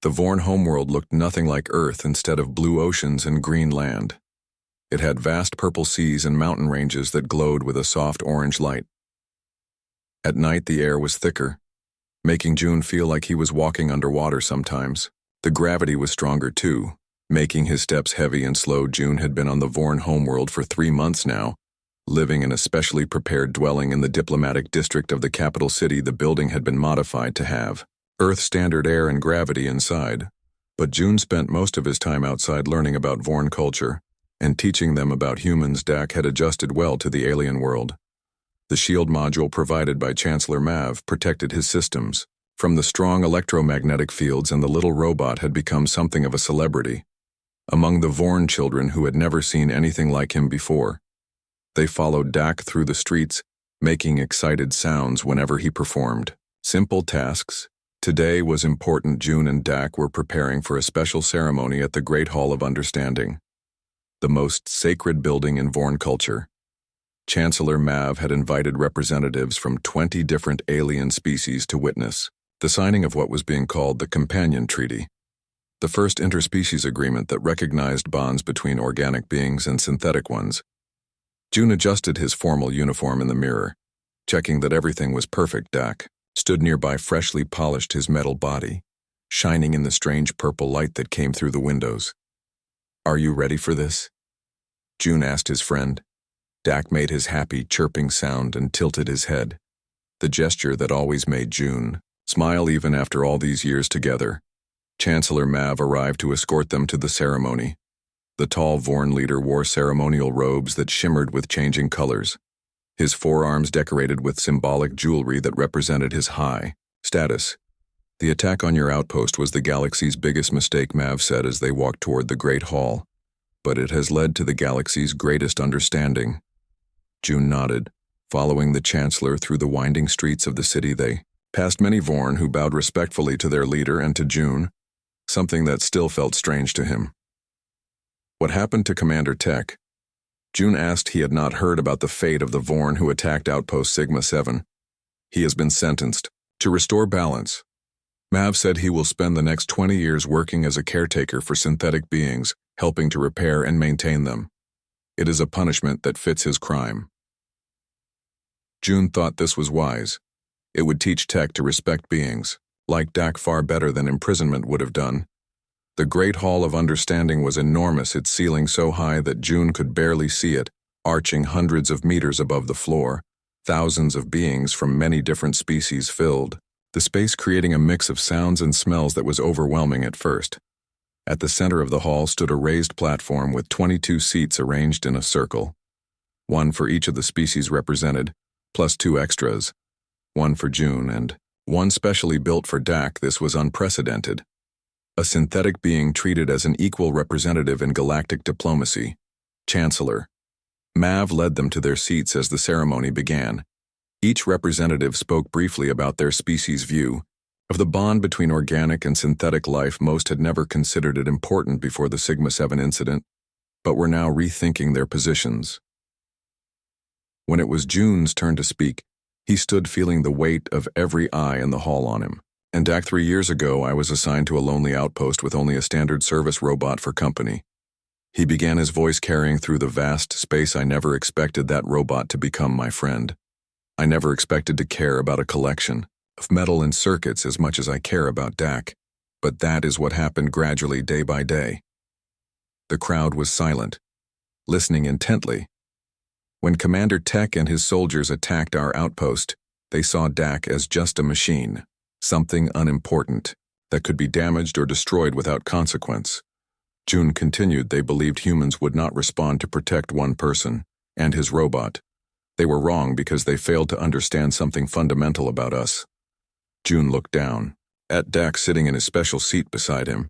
The Vorn homeworld looked nothing like Earth instead of blue oceans and green land. It had vast purple seas and mountain ranges that glowed with a soft orange light. At night the air was thicker, making June feel like he was walking underwater sometimes. The gravity was stronger too, making his steps heavy and slow. June had been on the Vorn homeworld for 3 months now, living in a specially prepared dwelling in the diplomatic district of the capital city. The building had been modified to have Earth-standard air and gravity inside, but June spent most of his time outside learning about Vorn culture and teaching them about humans. Dak had adjusted well to the alien world. The shield module provided by Chancellor Mav protected his systems from the strong electromagnetic fields, and the little robot had become something of a celebrity among the Vorn children who had never seen anything like him before. They followed Dak through the streets, making excited sounds whenever he performed simple tasks. Today was important. June and Dak were preparing for a special ceremony at the Great Hall of Understanding, the most sacred building in Vorn culture. Chancellor Mav had invited representatives from 20 different alien species to witness the signing of what was being called the Companion Treaty, the first interspecies agreement that recognized bonds between organic beings and synthetic ones. June adjusted his formal uniform in the mirror, checking that everything was perfect. Dak stood nearby, freshly polished, his metal body shining in the strange purple light that came through the windows. "Are you ready for this?" June asked his friend. Dak made his happy, chirping sound and tilted his head, the gesture that always made June smile even after all these years together. Chancellor Mav arrived to escort them to the ceremony. The tall Vorn leader wore ceremonial robes that shimmered with changing colors, his forearms decorated with symbolic jewelry that represented his high status. "The attack on your outpost was the galaxy's biggest mistake," Mav said as they walked toward the Great Hall, "but it has led to the galaxy's greatest understanding." June nodded, following the Chancellor through the winding streets of the city. They passed many Vorn who bowed respectfully to their leader and to June, something that still felt strange to him. What happened to Commander Tech? June asked. He had not heard about the fate of the Vorn who attacked Outpost Sigma-7. "He has been sentenced to restore balance." Mav said he will spend the next 20 years working as a caretaker for synthetic beings, helping to repair and maintain them. It is a punishment that fits his crime. June thought this was wise. It would teach Tech to respect beings like Dak far better than imprisonment would have done. The Great Hall of Understanding was enormous, its ceiling so high that June could barely see it, arching hundreds of meters above the floor. Thousands of beings from many different species filled the space, creating a mix of sounds and smells that was overwhelming at first. At the center of the hall stood a raised platform with 22 seats arranged in a circle, one for each of the species represented, plus 2 extras, one for June and one specially built for Dak. This was unprecedented. A synthetic being treated as an equal representative in galactic diplomacy. Chancellor Mav led them to their seats as the ceremony began. Each representative spoke briefly about their species' view of the bond between organic and synthetic life. Most had never considered it important before the Sigma-7 incident, but were now rethinking their positions. When it was June's turn to speak, he stood feeling the weight of every eye in the hall on him. "And Dak, 3 years ago I was assigned to a lonely outpost with only a standard service robot for company." He began, his voice carrying through the vast space. "I never expected that robot to become my friend. I never expected to care about a collection of metal and circuits as much as I care about Dak. But that is what happened gradually, day by day." The crowd was silent, listening intently. When Commander Tech and his soldiers attacked our outpost, they saw Dak as just a machine, something unimportant that could be damaged or destroyed without consequence. June continued. "They believed humans would not respond to protect one person and his robot. They were wrong because they failed to understand something fundamental about us." June looked down at Dak sitting in his special seat beside him.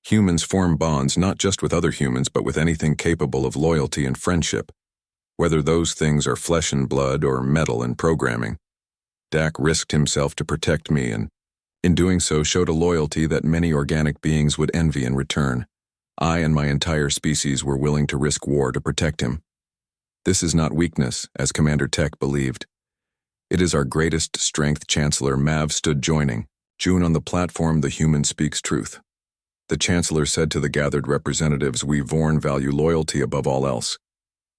Humans form bonds not just with other humans but with anything capable of loyalty and friendship, whether those things are flesh and blood or metal and programming. Dak risked himself to protect me and, in doing so, showed a loyalty that many organic beings would envy in return. I and my entire species were willing to risk war to protect him. This is not weakness, as Commander Tech believed. It is our greatest strength." Chancellor Mav stood joining June on the platform. "The human speaks truth. The Chancellor said to the gathered representatives, "We Vorn value loyalty above all else.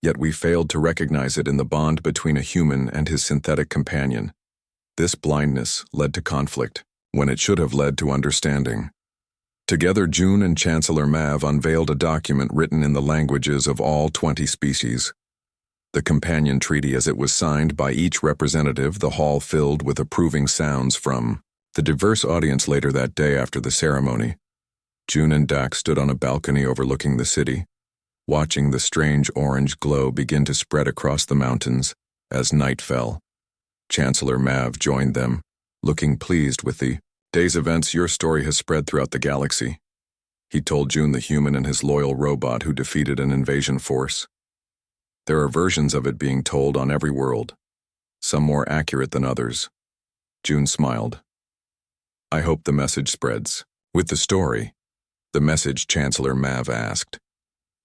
Yet we failed to recognize it in the bond between a human and his synthetic companion. This blindness led to conflict, when it should have led to understanding." Together, June and Chancellor Mav unveiled a document written in the languages of all 20 species. The companion treaty as it was signed by each representative, the hall filled with approving sounds from the diverse audience. Later that day after the ceremony, June and Dak stood on a balcony overlooking the city, watching the strange orange glow begin to spread across the mountains as night fell. Chancellor Mav joined them, looking pleased with the day's events. "Your story has spread throughout the galaxy," he told June, the human and his loyal robot who defeated an invasion force. "There are versions of it being told on every world, some more accurate than others." June smiled. "I hope the message spreads." With the story, the message, Chancellor Mav asked,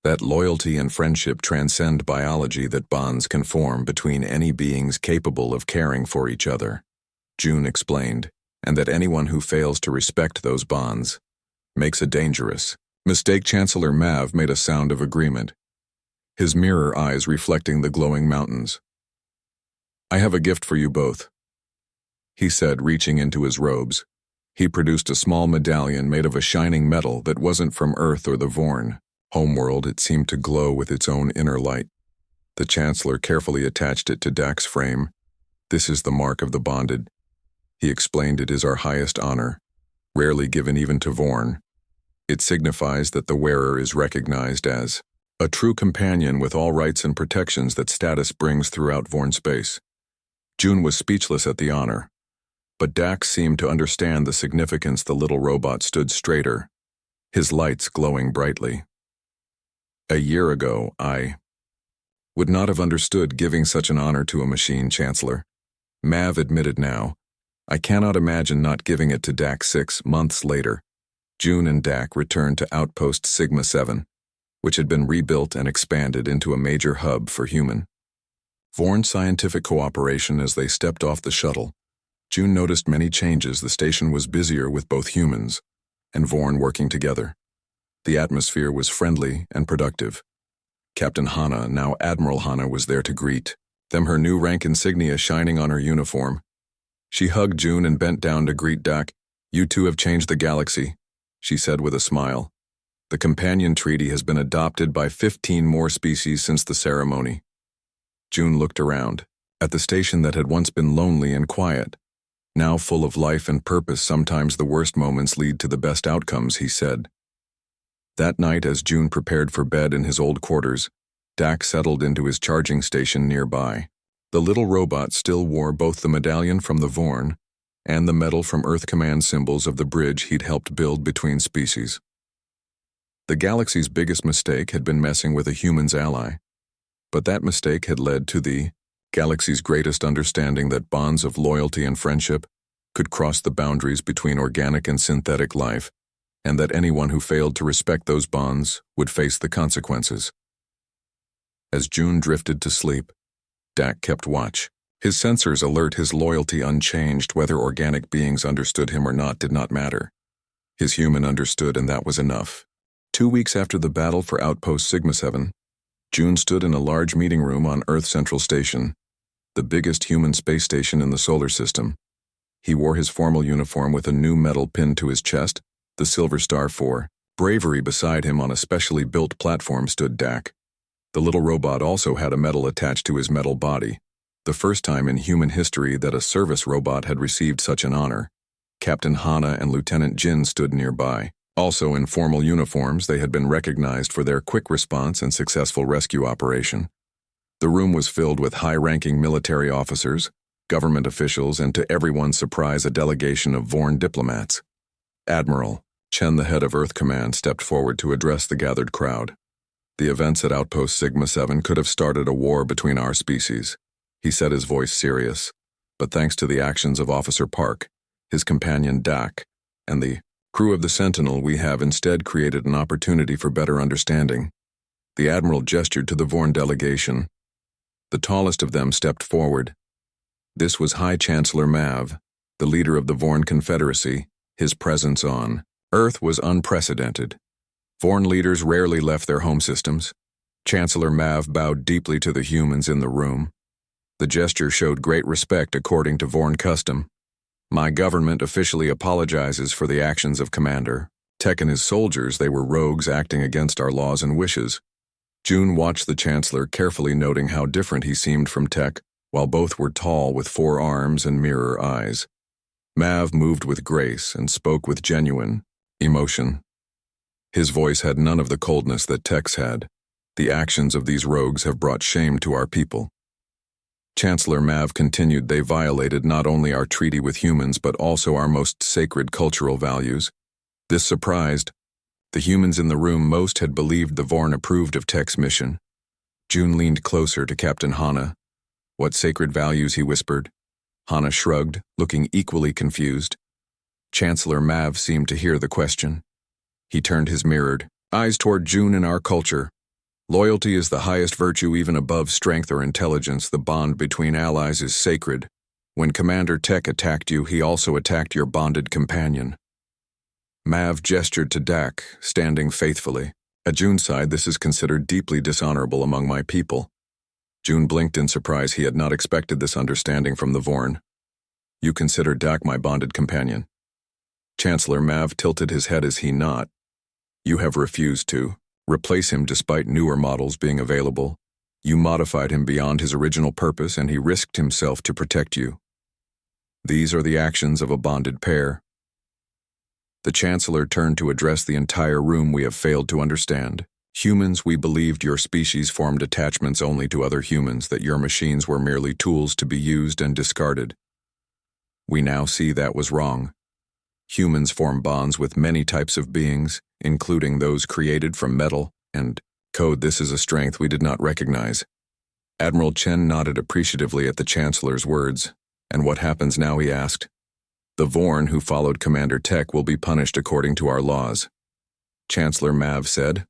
"that loyalty and friendship transcend biology, that bonds can form between any beings capable of caring for each other." June explained, "and that anyone who fails to respect those bonds makes a dangerous mistake." Chancellor Mav made a sound of agreement, his mirror eyes reflecting the glowing mountains. "I have a gift for you both," he said, reaching into his robes. He produced a small medallion made of a shining metal that wasn't from Earth or the Vorn homeworld. It seemed to glow with its own inner light. The Chancellor carefully attached it to Dak's frame. "This is the mark of the bonded," he explained. "It is our highest honor, rarely given even to Vorn. It signifies that the wearer is recognized as a true companion with all rights and protections that status brings throughout Vorn space." June was speechless at the honor, but Dak seemed to understand the significance. The little robot stood straighter, his lights glowing brightly. "A year ago, I would not have understood giving such an honor to a machine, Chancellor," Mav admitted now. "I cannot imagine not giving it to Dak." 6 months later, June and Dak returned to Outpost Sigma 7, which had been rebuilt and expanded into a major hub for human Vorn scientific cooperation. As they stepped off the shuttle, June noticed many changes. The station was busier with both humans and Vorn working together. The atmosphere was friendly and productive. Captain Hana, now Admiral Hana, was there to greet them, her new rank insignia shining on her uniform. She hugged June and bent down to greet Dak. "You two have changed the galaxy," she said with a smile. "The companion treaty has been adopted by 15 more species since the ceremony." June looked around at the station that had once been lonely and quiet, now full of life and purpose. "Sometimes the worst moments lead to the best outcomes," he said. That night, as June prepared for bed in his old quarters, Dak settled into his charging station nearby. The little robot still wore both the medallion from the Vorn and the medal from Earth Command, symbols of the bridge he'd helped build between species. The galaxy's biggest mistake had been messing with a human's ally, but that mistake had led to the galaxy's greatest understanding that bonds of loyalty and friendship could cross the boundaries between organic and synthetic life, and that anyone who failed to respect those bonds would face the consequences. As June drifted to sleep, Dak kept watch. His sensors alert, his loyalty unchanged. Whether organic beings understood him or not did not matter. His human understood, and that was enough. 2 weeks after the battle for Outpost Sigma 7, June stood in a large meeting room on Earth Central Station, the biggest human space station in the solar system. He wore his formal uniform with a new medal pinned to his chest, the Silver Star for bravery. Beside him on a specially built platform stood Dak. The little robot also had a medal attached to his metal body, the first time in human history that a service robot had received such an honor. Captain Hana and Lieutenant Jin stood nearby. Also in formal uniforms, they had been recognized for their quick response and successful rescue operation. The room was filled with high-ranking military officers, government officials, and to everyone's surprise, a delegation of Vorn diplomats. Admiral Chen, the head of Earth Command, stepped forward to address the gathered crowd. "The events at Outpost Sigma 7 could have started a war between our species," he said, his voice serious. "But thanks to the actions of Officer Park, his companion Dak, and the crew of the Sentinel, we have instead created an opportunity for better understanding." The Admiral gestured to the Vorn delegation. The tallest of them stepped forward. This was High Chancellor Mav, the leader of the Vorn Confederacy. His presence on Earth was unprecedented. Foreign leaders rarely left their home systems. Chancellor Mav bowed deeply to the humans in the room. The gesture showed great respect according to Vorn custom. My government officially apologizes for the actions of Commander Tech and his soldiers. They were rogues acting against our laws and wishes. June watched the Chancellor, carefully noting how different he seemed from Tech, while both were tall with 4 arms and mirror eyes. Mav moved with grace and spoke with genuine emotion. His voice had none of the coldness that Tech's had. The actions of these rogues have brought shame to our people. Chancellor Mav continued, they violated not only our treaty with humans but also our most sacred cultural values. This surprised the humans in the room. Most had believed the Vorn approved of Tech's mission. June leaned closer to Captain Hana. What sacred values, he whispered. Hana shrugged, looking equally confused. Chancellor Mav seemed to hear the question. He turned his mirrored eyes toward June. In our culture, loyalty is the highest virtue, even above strength or intelligence. The bond between allies is sacred. When Commander Tech attacked you, he also attacked your bonded companion. Mav gestured to Dak, standing faithfully. At June's side, this is considered deeply dishonorable among my people. June blinked in surprise. He had not expected this understanding from the Vorn. You consider Dak my bonded companion? Chancellor Mav tilted his head as he nodded. You have refused to replace him despite newer models being available. You modified him beyond his original purpose, and he risked himself to protect you. These are the actions of a bonded pair. The Chancellor turned to address the entire room. We have failed to understand. Humans, we believed your species formed attachments only to other humans, that your machines were merely tools to be used and discarded. We now see that was wrong. Humans form bonds with many types of beings, including those created from metal and code. This is a strength we did not recognize. Admiral Chen nodded appreciatively at the Chancellor's words. And what happens now, he asked. The Vorn who followed Commander Tech will be punished according to our laws. Chancellor Mav said.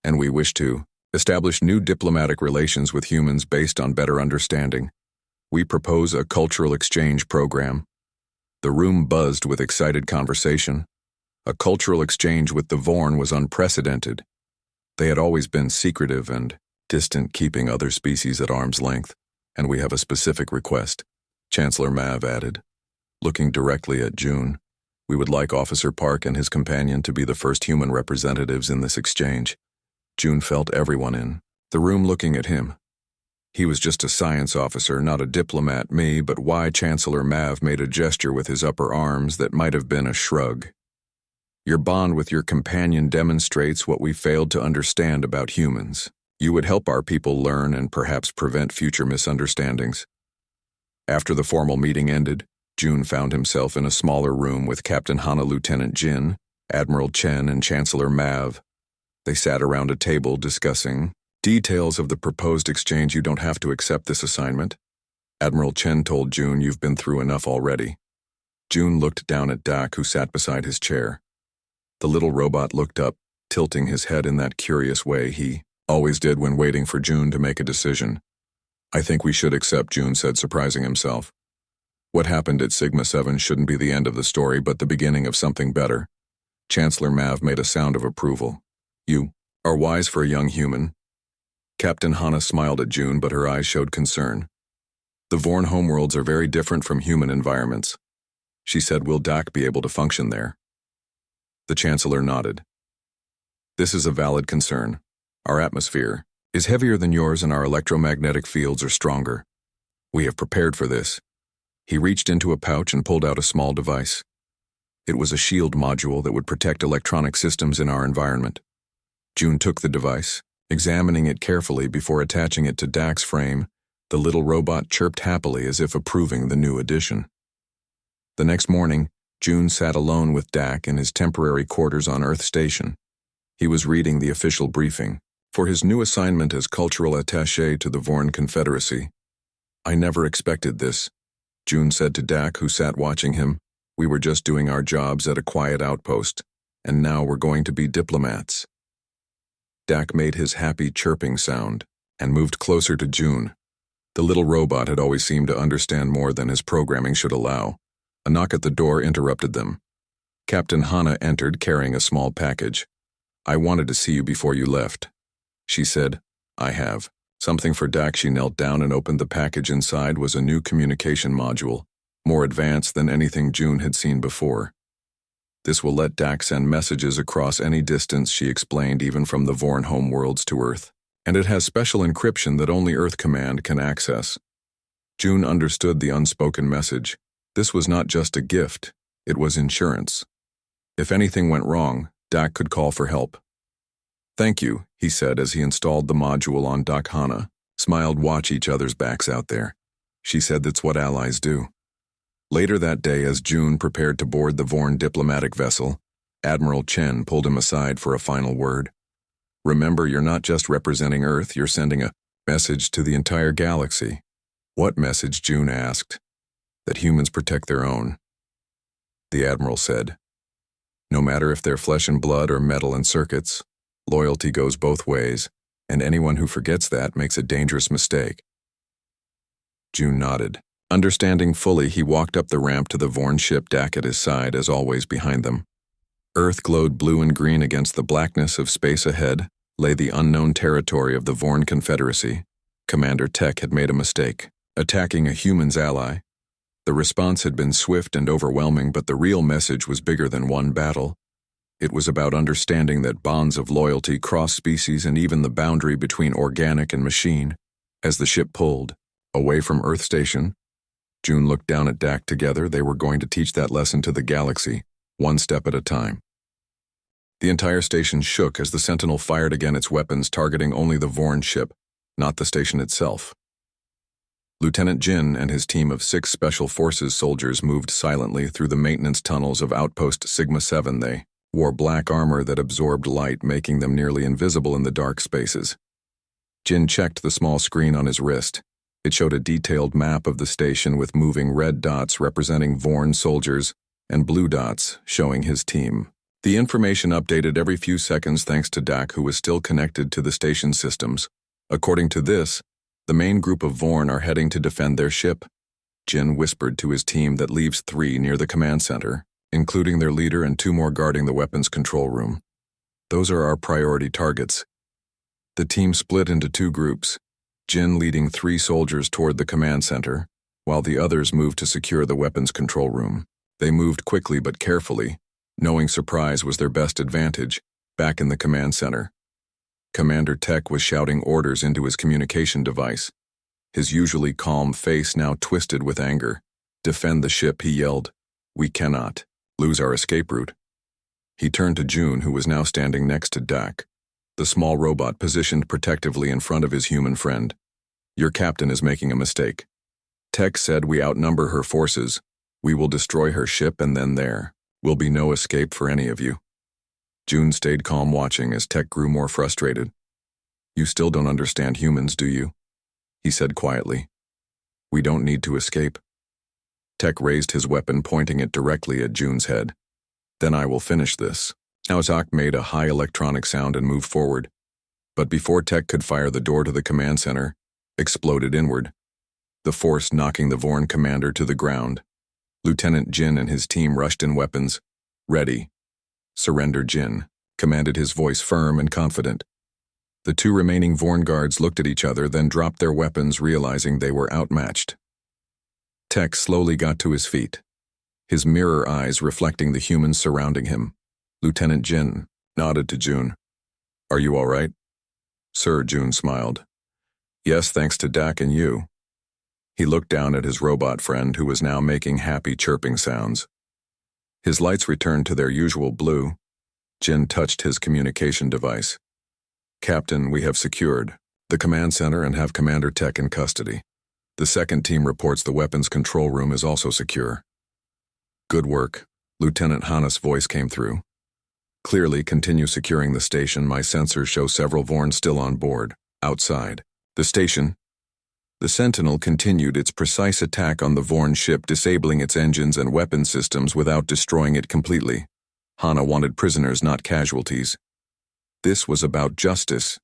And we wish to establish new diplomatic relations with humans based on better understanding. We propose a cultural exchange program. The room buzzed with excited conversation. A cultural exchange with the Vorn was unprecedented. They had always been secretive and distant, keeping other species at arm's length, and we have a specific request, Chancellor Mav added. Looking directly at June, we would like Officer Park and his companion to be the first human representatives in this exchange. June felt everyone in the room looking at him. He was just a science officer, not a diplomat. But why? Chancellor Mav made a gesture with his upper arms that might have been a shrug. Your bond with your companion demonstrates what we failed to understand about humans. You would help our people learn and perhaps prevent future misunderstandings. After the formal meeting ended, June found himself in a smaller room with Captain Hana, Lieutenant Jin, Admiral Chen, and Chancellor Mav. They sat around a table discussing details of the proposed exchange. You don't have to accept this assignment. Admiral Chen told June, you've been through enough already. June looked down at Dak, who sat beside his chair. The little robot looked up, tilting his head in that curious way he always did when waiting for June to make a decision. I think we should accept, June said, surprising himself. What happened at Sigma 7 shouldn't be the end of the story, but the beginning of something better. Chancellor Mav made a sound of approval. You are wise for a young human. Captain Hana smiled at June, but her eyes showed concern. The Vorn homeworlds are very different from human environments. She said, will Dak be able to function there? The Chancellor nodded. This is a valid concern. Our atmosphere is heavier than yours and our electromagnetic fields are stronger. We have prepared for this. He reached into a pouch and pulled out a small device. It was a shield module that would protect electronic systems in our environment. June took the device, examining it carefully before attaching it to Dak's frame. The little robot chirped happily as if approving the new addition. The next morning, June sat alone with Dak in his temporary quarters on Earth Station. He was reading the official briefing for his new assignment as cultural attaché to the Vorn Confederacy. I never expected this, June said to Dak, who sat watching him. We were just doing our jobs at a quiet outpost, and now we're going to be diplomats. Dak made his happy chirping sound and moved closer to June. The little robot had always seemed to understand more than his programming should allow. A knock at the door interrupted them. Captain Hana entered carrying a small package. "I wanted to see you before you left," she said. "I have. Something for Dak." She knelt down and opened the package. Inside was a new communication module, more advanced than anything June had seen before. "This will let Dak send messages across any distance," she explained, "even from the Vorn homeworlds to Earth. And it has special encryption that only Earth Command can access." June understood the unspoken message. This was not just a gift, it was insurance. If anything went wrong, Dak could call for help. "Thank you," he said as he installed the module on Dak. Hana smiled. "Watch each other's backs out there," she said. "That's what allies do." Later that day, as June prepared to board the Vorn diplomatic vessel, Admiral Chen pulled him aside for a final word. "Remember, you're not just representing Earth, you're sending a message to the entire galaxy." "What message?" June asked. "That humans protect their own," the Admiral said. "No matter if they're flesh and blood or metal and circuits, loyalty goes both ways, and anyone who forgets that makes a dangerous mistake." June nodded. Understanding fully, he walked up the ramp to the Vorn ship, Dak at his side, as always behind them. Earth glowed blue and green against the blackness of space. Ahead lay the unknown territory of the Vorn Confederacy. Commander Tech had made a mistake, attacking a human's ally. The response had been swift and overwhelming, but the real message was bigger than one battle. It was about understanding that bonds of loyalty cross species and even the boundary between organic and machine. As the ship pulled away from Earth Station, June looked down at Dak. Together, they were going to teach that lesson to the galaxy, one step at a time. The entire station shook as the Sentinel fired again, its weapons targeting only the Vorn ship, not the station itself. Lieutenant Jin and his team of 6 Special Forces soldiers moved silently through the maintenance tunnels of Outpost Sigma 7. They wore black armor that absorbed light, making them nearly invisible in the dark spaces. Jin checked the small screen on his wrist. It showed a detailed map of the station with moving red dots representing Vorn soldiers and blue dots showing his team. The information updated every few seconds thanks to Dak, who was still connected to the station systems. According to this, the main group of Vorn are heading to defend their ship. Jin whispered to his team that leaves 3 near the command center, including their leader and 2 more guarding the weapons control room. "Those are our priority targets." The team split into 2 groups, Jin leading 3 soldiers toward the command center, while the others moved to secure the weapons control room. They moved quickly but carefully, knowing surprise was their best advantage. Back in the command center, Commander Tech was shouting orders into his communication device, his usually calm face now twisted with anger. "Defend the ship," he yelled. "We cannot lose our escape route." He turned to June, who was now standing next to Dak, the small robot positioned protectively in front of his human friend. "Your captain is making a mistake. Tech said we outnumber her forces. We will destroy her ship and then there will be no escape for any of you." June stayed calm, watching as Tech grew more frustrated. "You still don't understand humans, do you?" he said quietly. "We don't need to escape." Tech raised his weapon, pointing it directly at June's head. "Then I will finish this." Now Zak made a high electronic sound and moved forward. But before Tech could fire, the door to the command center exploded inward, the force knocking the Vorn commander to the ground. Lieutenant Jin and his team rushed in, weapons ready. "Surrender, Jin," commanded, his voice firm and confident. The 2 remaining Vorn guards looked at each other, then dropped their weapons, realizing they were outmatched. Tech slowly got to his feet, his mirror eyes reflecting the humans surrounding him. Lieutenant Jin nodded to June. "Are you all right?" "Sir," June smiled. "Yes, thanks to Dak and you." He looked down at his robot friend, who was now making happy chirping sounds. His lights returned to their usual blue. Jin touched his communication device. "Captain, we have secured the command center and have Commander Tech in custody. The second team reports the weapons control room is also secure." "Good work," Lieutenant Hana's voice came through. "Clearly, continue securing the station. My sensors show several Vorn still on board, outside the station." The Sentinel continued its precise attack on the Vorn ship, disabling its engines and weapon systems without destroying it completely. Hana wanted prisoners, not casualties. This was about justice,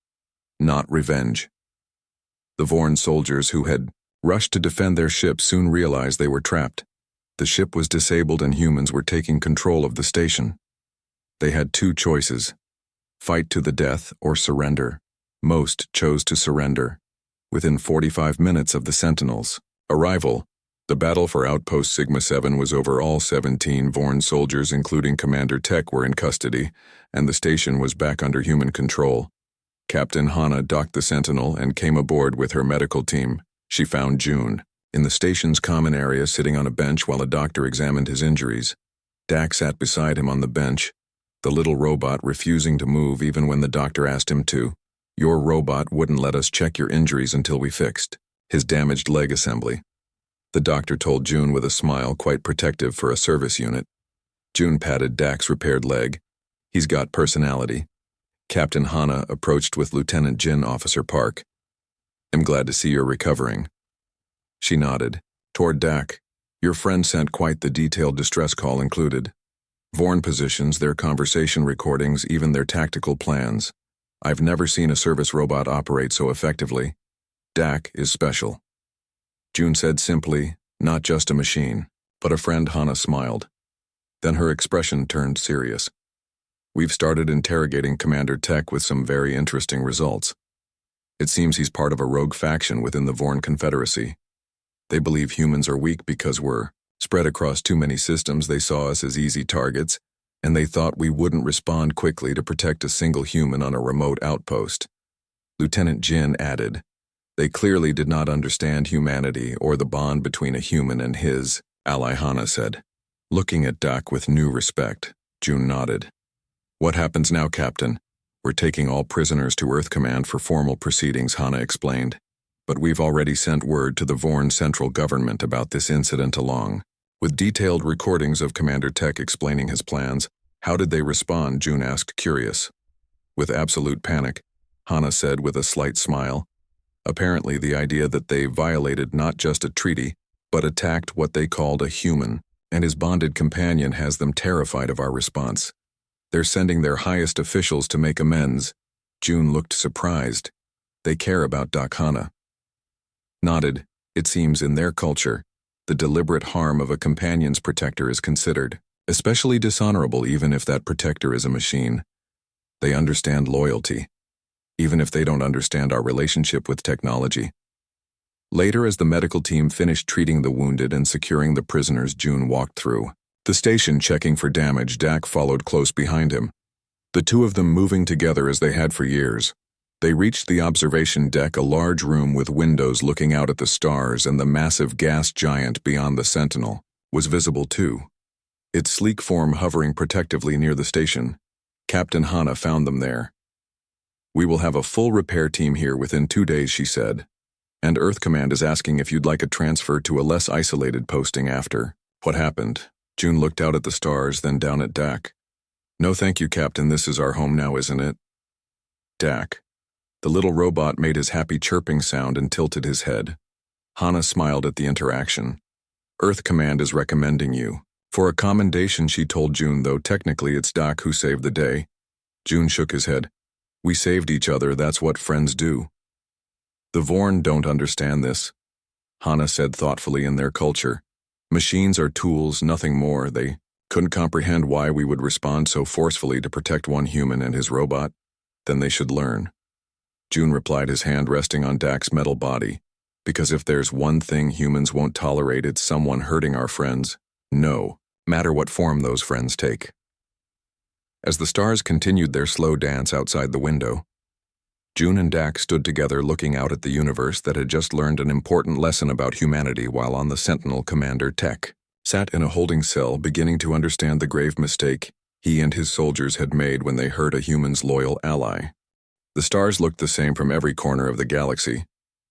not revenge. The Vorn soldiers who had rushed to defend their ship soon realized they were trapped. The ship was disabled and humans were taking control of the station. They had two choices: fight to the death or surrender. Most chose to surrender. Within 45 minutes of the Sentinels' arrival, the battle for Outpost Sigma-7 was over. All 17 Vorn soldiers, including Commander Tech, were in custody, and the station was back under human control. Captain Hana docked the Sentinel and came aboard with her medical team. She found June in the station's common area, sitting on a bench while a doctor examined his injuries. Dak sat beside him on the bench, the little robot refusing to move even when the doctor asked him to. Your robot wouldn't let us check your injuries until we fixed his damaged leg assembly, the doctor told June with a smile quite protective for a service unit. June patted Dak's repaired leg. He's got personality. Captain Hana approached with Lieutenant Jin Officer Park. I'm glad to see you're recovering. She nodded. Toward Dak. Your friend sent quite the detailed distress call included. Vorn positions, their conversation recordings, even their tactical plans. I've never seen a service robot operate so effectively. Dak is special. June said simply, not just a machine, but a friend. Hana smiled. Then her expression turned serious. We've started interrogating Commander Tech with some very interesting results. It seems he's part of a rogue faction within the Vorn Confederacy. They believe humans are weak because we're spread across too many systems. They saw us as easy targets, and they thought we wouldn't respond quickly to protect a single human on a remote outpost. Lieutenant Jin added, they clearly did not understand humanity or the bond between a human and his ally. Hana said, looking at Dak with new respect. June nodded. What happens now, Captain? We're taking all prisoners to Earth Command for formal proceedings, Hana explained. But we've already sent word to the Vorn central government about this incident, along with detailed recordings of Commander Tech explaining his plans. How did they respond? June asked, curious. With absolute panic, Hana said with a slight smile. Apparently the idea that they violated not just a treaty, but attacked what they called a human, and his bonded companion has them terrified of our response. They're sending their highest officials to make amends. June looked surprised. They care about Doc. Hana nodded. It seems in their culture, the deliberate harm of a companion's protector is considered especially dishonorable, even if that protector is a machine. They understand loyalty, even if they don't understand our relationship with technology. Later, as the medical team finished treating the wounded and securing the prisoners, June walked through the station checking for damage. Dak followed close behind him, the two of them moving together as they had for years. They reached the observation deck, a large room with windows looking out at the stars, and the massive gas giant beyond the Sentinel was visible too, its sleek form hovering protectively near the station. Captain Hana found them there. We will have a full repair team here within 2 days, she said. And Earth Command is asking if you'd like a transfer to a less isolated posting after. What happened? June looked out at the stars, then down at Dak. No thank you, Captain, this is our home now, isn't it? Dak. The little robot made his happy chirping sound and tilted his head. Hana smiled at the interaction. Earth Command is recommending you for a commendation, she told June, though technically it's Dak who saved the day. June shook his head. We saved each other, that's what friends do. The Vorn don't understand this, Hana said thoughtfully. In their culture, machines are tools, nothing more. They couldn't comprehend why we would respond so forcefully to protect one human and his robot. Then they should learn. June replied, his hand resting on Dak's metal body. Because if there's one thing humans won't tolerate, it's someone hurting our friends. No matter what form those friends take. As the stars continued their slow dance outside the window, June and Dak stood together looking out at the universe that had just learned an important lesson about humanity, while on the Sentinel, Commander Tech sat in a holding cell, beginning to understand the grave mistake he and his soldiers had made when they hurt a human's loyal ally. The stars looked the same from every corner of the galaxy,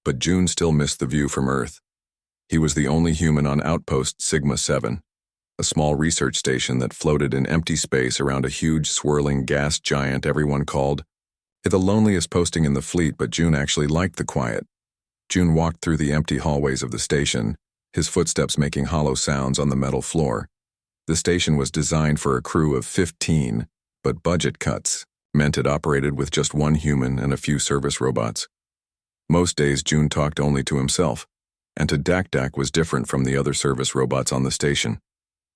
but June still missed the view from Earth. He was the only human on Outpost Sigma-7, a small research station that floated in empty space around a huge swirling gas giant. Everyone called it the loneliest posting in the fleet, but June actually liked the quiet. June walked through the empty hallways of the station, his footsteps making hollow sounds on the metal floor. The station was designed for a crew of 15, but budget cuts meant it operated with just one human and a few service robots. Most days June talked only to himself, and to Dak was different from the other service robots on the station.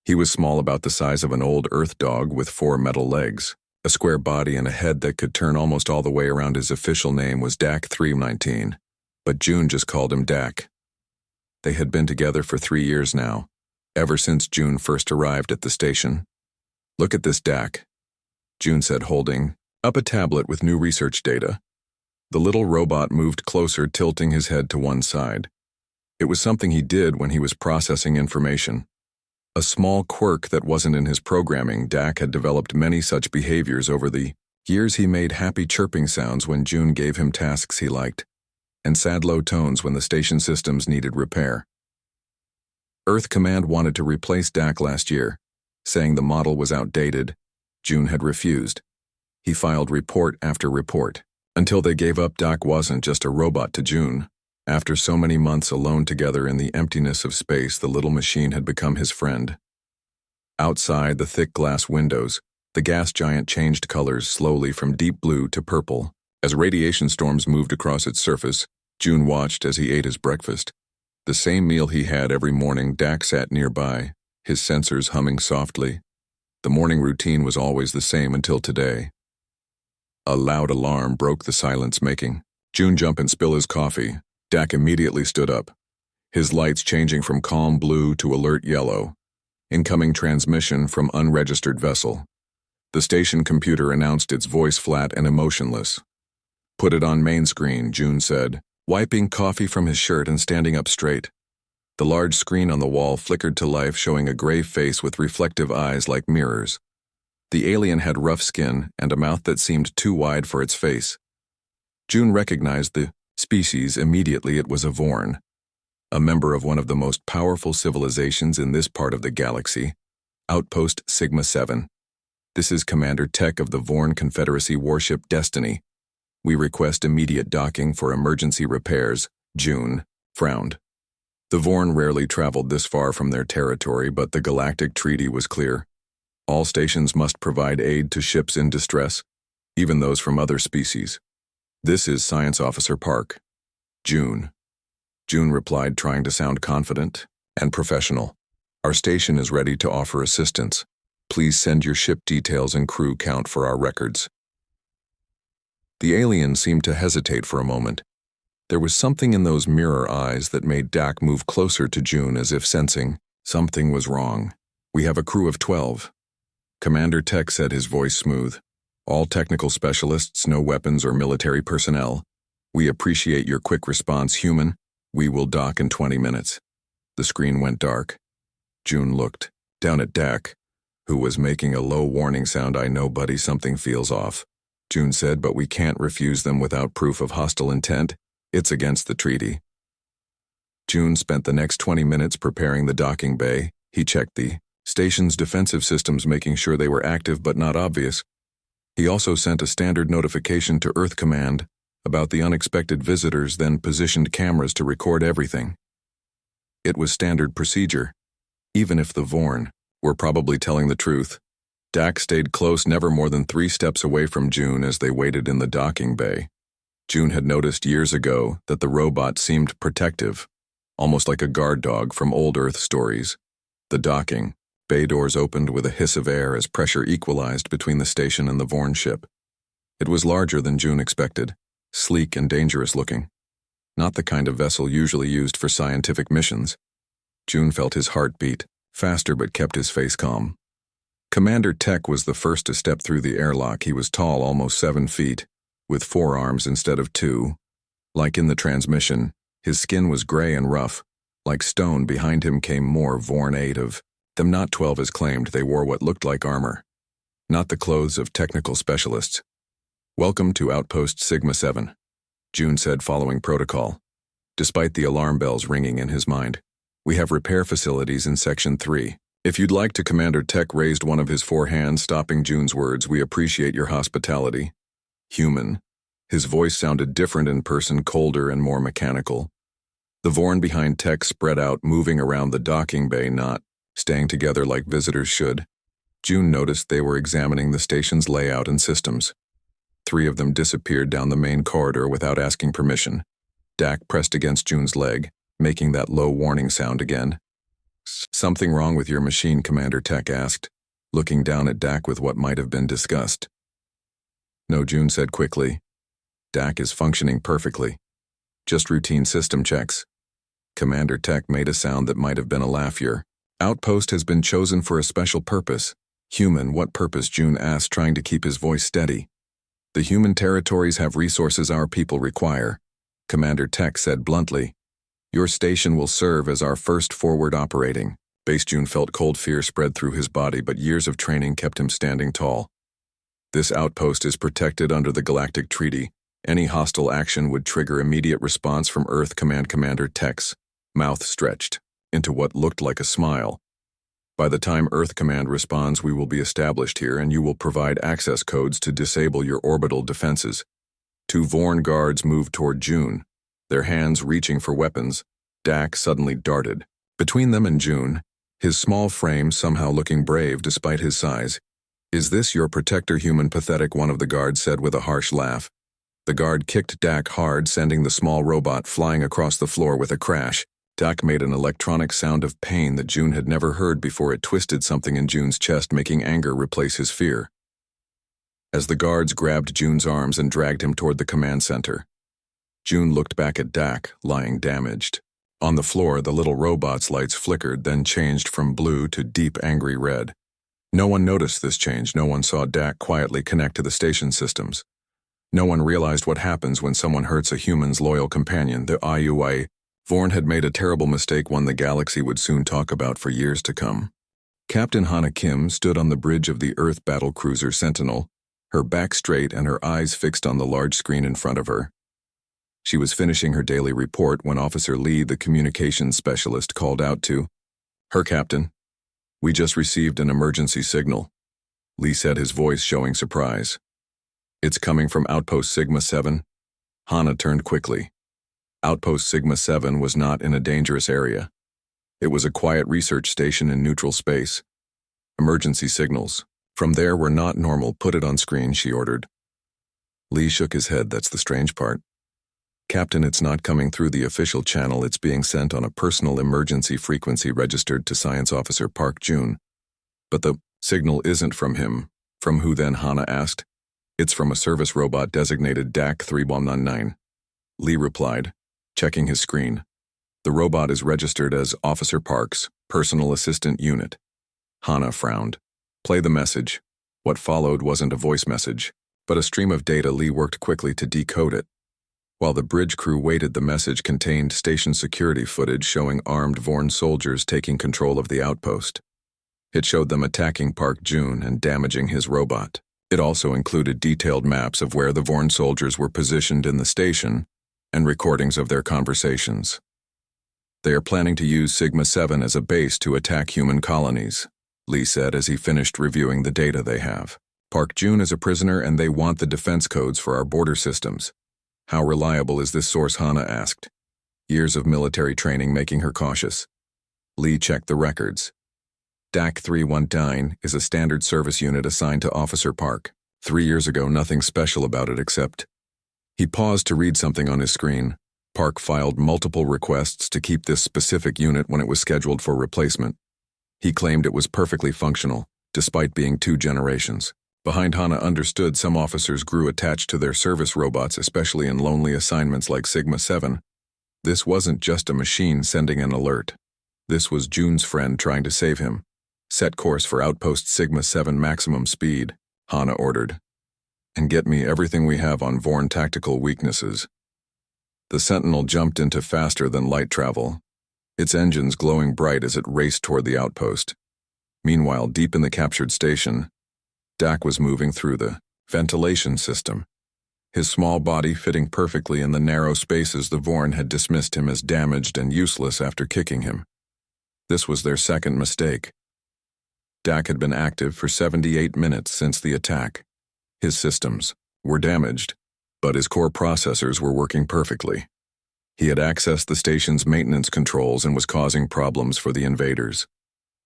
He was small, about the size of an old Earth dog with 4 metal legs, a square body and a head that could turn almost all the way around. His official name was Dak 319, but June just called him Dak. They had been together for 3 years now, ever since June first arrived at the station. "Look at this, Dak," June said, holding up a tablet with new research data. The little robot moved closer, tilting his head to one side. It was something he did when he was processing information. A small quirk that wasn't in his programming. Dak had developed many such behaviors over the years. He made happy chirping sounds when June gave him tasks he liked, and sad low tones when the station systems needed repair. Earth Command wanted to replace Dak last year, saying the model was outdated. June had refused. He filed report after report, until they gave up. Dak wasn't just a robot to June. After so many months alone together in the emptiness of space, the little machine had become his friend. Outside the thick glass windows, the gas giant changed colors slowly from deep blue to purple. As radiation storms moved across its surface, June watched as he ate his breakfast. The same meal he had every morning. Dak sat nearby, his sensors humming softly. The morning routine was always the same until today. A loud alarm broke the silence, making June jump and spill his coffee. Dak immediately stood up, his lights changing from calm blue to alert yellow. Incoming transmission from unregistered vessel. The station computer announced, its voice flat and emotionless. "Put it on main screen," June said, wiping coffee from his shirt and standing up straight. The large screen on the wall flickered to life, showing a gray face with reflective eyes like mirrors. The alien had rough skin and a mouth that seemed too wide for its face. June recognized the species immediately. It was a Vorn, a member of one of the most powerful civilizations in this part of the galaxy, Outpost Sigma-7. "This is Commander Tech of the Vorn Confederacy warship Destiny. We request immediate docking for emergency repairs." June frowned. The Vorn rarely traveled this far from their territory, but the galactic treaty was clear. All stations must provide aid to ships in distress, even those from other species. "This is Science Officer Park." June replied, trying to sound confident and professional. "Our station is ready to offer assistance. Please send your ship details and crew count for our records." The alien seemed to hesitate for a moment. There was something in those mirror eyes that made Dak move closer to June, as if sensing something was wrong. "We have a crew of 12. Commander Tech said, his voice smooth. "All technical specialists, no weapons or military personnel. We appreciate your quick response, human. We will dock in 20 minutes. The screen went dark. June looked down at Dak, who was making a low warning sound. "I know, buddy, something feels off," June said, "but we can't refuse them without proof of hostile intent. It's against the treaty." June spent the next 20 minutes preparing the docking bay. He checked the station's defensive systems, making sure they were active but not obvious. He also sent a standard notification to Earth Command about the unexpected visitors, then positioned cameras to record everything. It was standard procedure, even if the Vorn were probably telling the truth. Dak stayed close, never more than 3 steps away from June as they waited in the docking bay. June had noticed years ago that the robot seemed protective, almost like a guard dog from old Earth stories. The docking bay doors opened with a hiss of air as pressure equalized between the station and the Vorn ship. It was larger than June expected, sleek and dangerous looking. Not the kind of vessel usually used for scientific missions. June felt his heart beat faster but kept his face calm. Commander Tech was the first to step through the airlock. He was tall, almost 7 feet, with 4 arms instead of 2. Like in the transmission, his skin was gray and rough, like stone. Behind him came more Vorn, 8 of them, not 12 as claimed. They wore what looked like armor, not the clothes of technical specialists. "Welcome to Outpost Sigma-7, June said, following protocol, despite the alarm bells ringing in his mind. "We have repair facilities in Section 3. If you'd like to." Commander Tech raised one of his 4 hands, stopping June's words. "We appreciate your hospitality." Human. His voice sounded different in person, colder and more mechanical. The Vorn behind Tech spread out, moving around the docking bay, not staying together like visitors should. June noticed they were examining the station's layout and systems. 3 of them disappeared down the main corridor without asking permission. Dak pressed against June's leg, making that low warning sound again. Something wrong with your machine, Commander Tech asked, looking down at Dak with what might have been disgust. No, June said quickly. Dak is functioning perfectly. Just routine system checks. Commander Tech made a sound that might have been a laugh. Your outpost has been chosen for a special purpose. Human, what purpose? June asked, trying to keep his voice steady. The human territories have resources our people require, Commander Tech said bluntly. Your station will serve as our first forward operating base. June felt cold fear spread through his body, but years of training kept him standing tall. This outpost is protected under the Galactic Treaty. Any hostile action would trigger immediate response from Earth Command. Commander Tech's mouth stretched into what looked like a smile. By the time Earth Command responds, we will be established here, and you will provide access codes to disable your orbital defenses. Two Vorn guards moved toward June, their hands reaching for weapons. Dak suddenly darted between them and June, his small frame somehow looking brave despite his size. Is this your protector, human? Pathetic, one of the guards said with a harsh laugh. The guard kicked Dak hard, sending the small robot flying across the floor with a crash. Dak made an electronic sound of pain that June had never heard before. It twisted something in June's chest, making anger replace his fear. As the guards grabbed June's arms and dragged him toward the command center, June looked back at Dak, lying damaged. On the floor, the little robot's lights flickered, then changed from blue to deep angry red. No one noticed this change. No one saw Dak quietly connect to the station systems. No one realized what happens when someone hurts a human's loyal companion. The HFY Vorn had made a terrible mistake, one the galaxy would soon talk about for years to come. Captain Hana Kim stood on the bridge of the Earth battlecruiser Sentinel, her back straight and her eyes fixed on the large screen in front of her. She was finishing her daily report when Officer Lee, the communications specialist, called out to her. Captain, we just received an emergency signal, Lee said, his voice showing surprise. It's coming from Outpost Sigma 7. Hana turned quickly. Outpost Sigma 7 was not in a dangerous area. It was a quiet research station in neutral space. Emergency signals from there were not normal. Put it on screen, she ordered. Lee shook his head. That's the strange part. Captain, it's not coming through the official channel. It's being sent on a personal emergency frequency registered to Science Officer Park June. But the signal isn't from him. From who then? Hana asked. It's from a service robot designated DAC 3199. Lee replied, checking his screen. The robot is registered as Officer Park's personal assistant unit. Hana frowned. Play the message. What followed wasn't a voice message, but a stream of data. Lee worked quickly to decode it. While the bridge crew waited, the message contained station security footage showing armed Vorn soldiers taking control of the outpost. It showed them attacking Park June and damaging his robot. It also included detailed maps of where the Vorn soldiers were positioned in the station and recordings of their conversations. They are planning to use Sigma 7 as a base to attack human colonies, Lee said as he finished reviewing the data they have. Park June is a prisoner and they want the defense codes for our border systems. How reliable is this source? Hana asked, years of military training making her cautious. Lee checked the records. DAC 319 is a standard service unit assigned to Officer Park. 3 years ago, nothing special about it except... He paused to read something on his screen. Park filed multiple requests to keep this specific unit when it was scheduled for replacement. He claimed it was perfectly functional, despite being 2 generations. Behind Hana understood some officers grew attached to their service robots, especially in lonely assignments like Sigma 7. This wasn't just a machine sending an alert. This was June's friend trying to save him. Set course for Outpost Sigma 7 maximum speed, Hana ordered. And get me everything we have on Vorn tactical weaknesses. The Sentinel jumped into faster than light travel, its engines glowing bright as it raced toward the outpost. Meanwhile, deep in the captured station, Dak was moving through the ventilation system, his small body fitting perfectly in the narrow spaces the Vorn had dismissed him as damaged and useless after kicking him. This was their second mistake. Dak had been active for 78 minutes since the attack. His systems were damaged, but his core processors were working perfectly. He had accessed the station's maintenance controls and was causing problems for the invaders.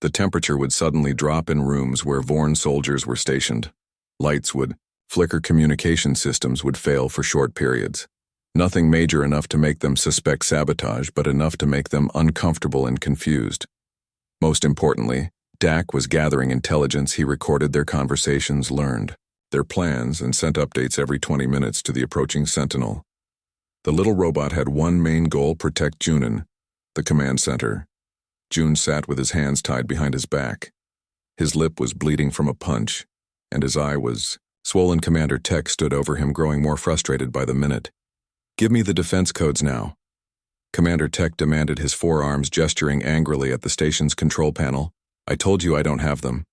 The temperature would suddenly drop in rooms where Vorn soldiers were stationed. Lights would flicker, communication systems would fail for short periods. Nothing major enough to make them suspect sabotage, but enough to make them uncomfortable and confused. Most importantly, Dak was gathering intelligence. He recorded their conversations, learned their plans, and sent updates every 20 minutes to the approaching Sentinel. The little robot had one main goal: protect Junin, the command center. June sat with his hands tied behind his back. His lip was bleeding from a punch, and his eye was swollen. Commander Tech stood over him, growing more frustrated by the minute. "Give me the defense codes now," Commander Tech demanded, his forearms gesturing angrily at the station's control panel. "I told you I don't have them,"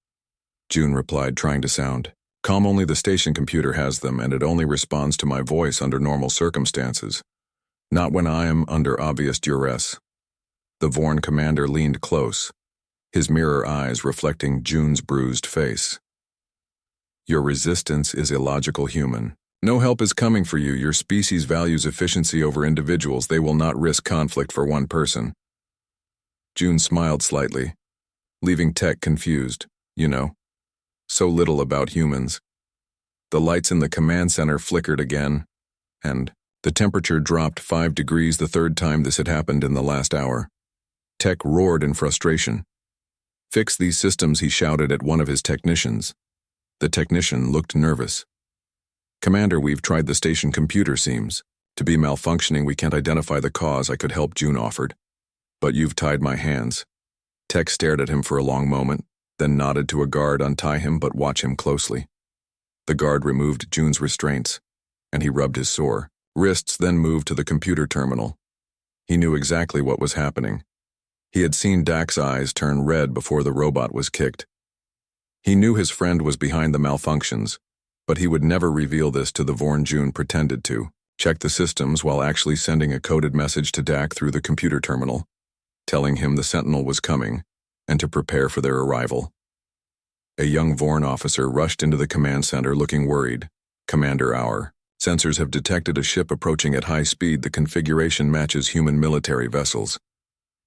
June replied, trying to sound calm. "Only the station computer has them, and it only responds to my voice under normal circumstances, not when I am under obvious duress." The Vorn commander leaned close, his mirror eyes reflecting June's bruised face. "Your resistance is illogical, human. No help is coming for you. Your species values efficiency over individuals. They will not risk conflict for one person." June smiled slightly, leaving Tech confused. "You know so little about humans." The lights in the command center flickered again, and the temperature dropped 5 degrees, the third time this had happened in the last hour. Tech roared in frustration. "Fix these systems," he shouted at one of his technicians. The technician looked nervous. "Commander, we've tried the station computer. Seems to be malfunctioning. We can't identify the cause." "I could help," June offered. "But you've tied my hands." Tech stared at him for a long moment, then nodded to a guard. "Untie him, but watch him closely." The guard removed June's restraints, and he rubbed his sore wrists, then moved to the computer terminal. He knew exactly what was happening. He had seen Dak's eyes turn red before the robot was kicked. He knew his friend was behind the malfunctions, but he would never reveal this to the Vorn. June pretended to check the systems while actually sending a coded message to Dak through the computer terminal, telling him the Sentinel was coming and to prepare for their arrival. A young Vorn officer rushed into the command center looking worried. "Commander, our sensors have detected a ship approaching at high speed. The configuration matches human military vessels."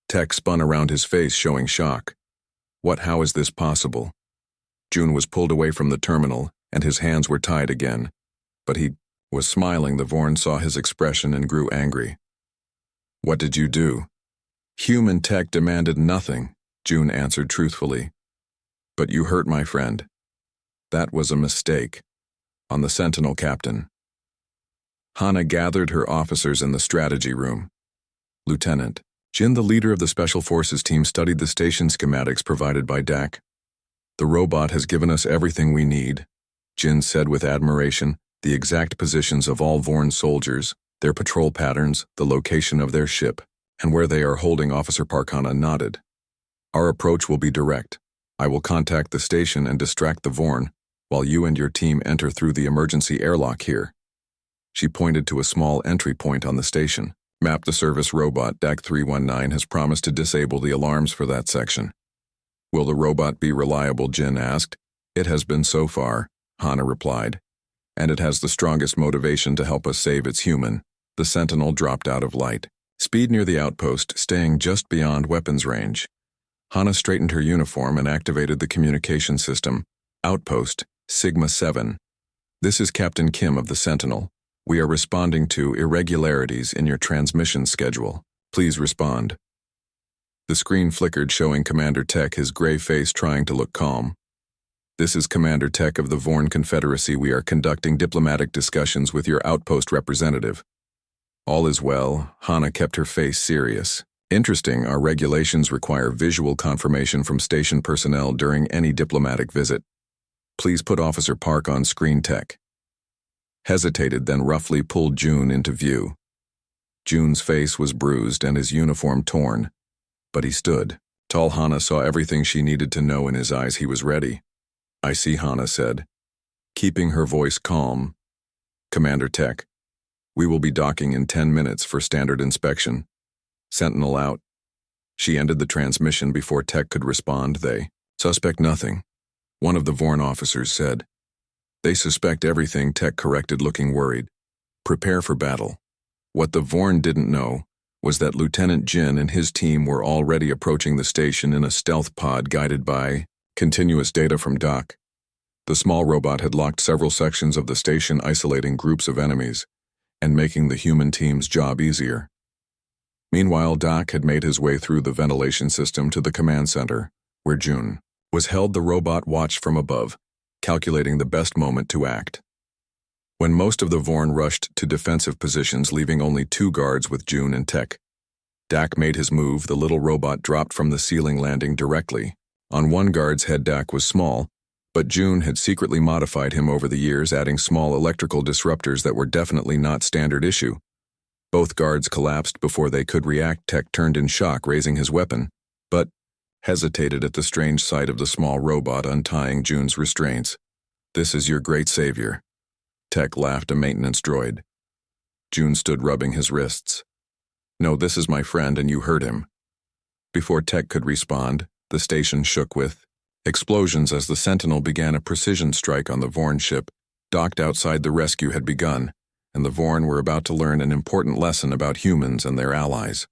Tech spun around his face, showing shock. "What? How is this possible?" June was pulled away from the terminal, and his hands were tied again. But he was smiling. The Vorn saw his expression and grew angry. "What did you do?" "Human." Tech demanded. "Nothing," June answered truthfully. "But you hurt my friend." "That was a mistake on the Sentinel, Captain." Hana gathered her officers in the strategy room. "Lieutenant Jin, the leader of the Special Forces team, studied the station schematics provided by Dak. The robot has given us everything we need," Jin said with admiration. "The exact positions of all Vorn soldiers, their patrol patterns, the location of their ship, and where they are holding." Officer Parkana nodded. "Our approach will be direct. I will contact the station and distract the Vorn, while you and your team enter through the emergency airlock here." She pointed to a small entry point on the station. "Map the service robot. Dak 319 has promised to disable the alarms for that section." "Will the robot be reliable?" Jin asked. "It has been so far," Hana replied. "And it has the strongest motivation to help us save its human." The Sentinel dropped out of light speed near the outpost, staying just beyond weapons range. Hana straightened her uniform and activated the communication system. "Outpost, Sigma 7. This is Captain Kim of the Sentinel. We are responding to irregularities in your transmission schedule. Please respond." The screen flickered, showing Commander Tech, his gray face trying to look calm. "This is Commander Tech of the Vorn Confederacy. We are conducting diplomatic discussions with your outpost representative." "All is well." Hana kept her face serious. "Interesting. Our regulations require visual confirmation from station personnel during any diplomatic visit. Please put Officer Park on screen." Tech hesitated, then roughly pulled June into view. June's face was bruised and his uniform torn, but he stood tall. Hana saw everything she needed to know in his eyes. He was ready. "I see," Hana said, keeping her voice calm. "Commander Tech, we will be docking in 10 minutes for standard inspection. Sentinel out." She ended the transmission before Tech could respond. "They suspect nothing," one of the Vorn officers said. "They suspect everything," Tech corrected, looking worried. "Prepare for battle." What the Vorn didn't know was that Lieutenant Jin and his team were already approaching the station in a stealth pod guided by continuous data from Doc. The small robot had locked several sections of the station, isolating groups of enemies, and making the human team's job easier. Meanwhile, Doc had made his way through the ventilation system to the command center, where June was held. The robot watched from above, calculating the best moment to act. When most of the Vorn rushed to defensive positions, leaving only 2 guards with June and Tech, Dak made his move. The little robot dropped from the ceiling, landing directly on one guard's head. Dak was small, but June had secretly modified him over the years, adding small electrical disruptors that were definitely not standard issue. Both guards collapsed before they could react. Tech turned in shock, raising his weapon, but hesitated at the strange sight of the small robot untying June's restraints. "This is your great savior." Tech laughed, a maintenance droid. June stood, rubbing his wrists. "No, this is my friend, and you hurt him." Before Tech could respond, the station shook with explosions as the Sentinel began a precision strike on the Vorn ship. Docked outside, the rescue had begun, and the Vorn were about to learn an important lesson about humans and their allies.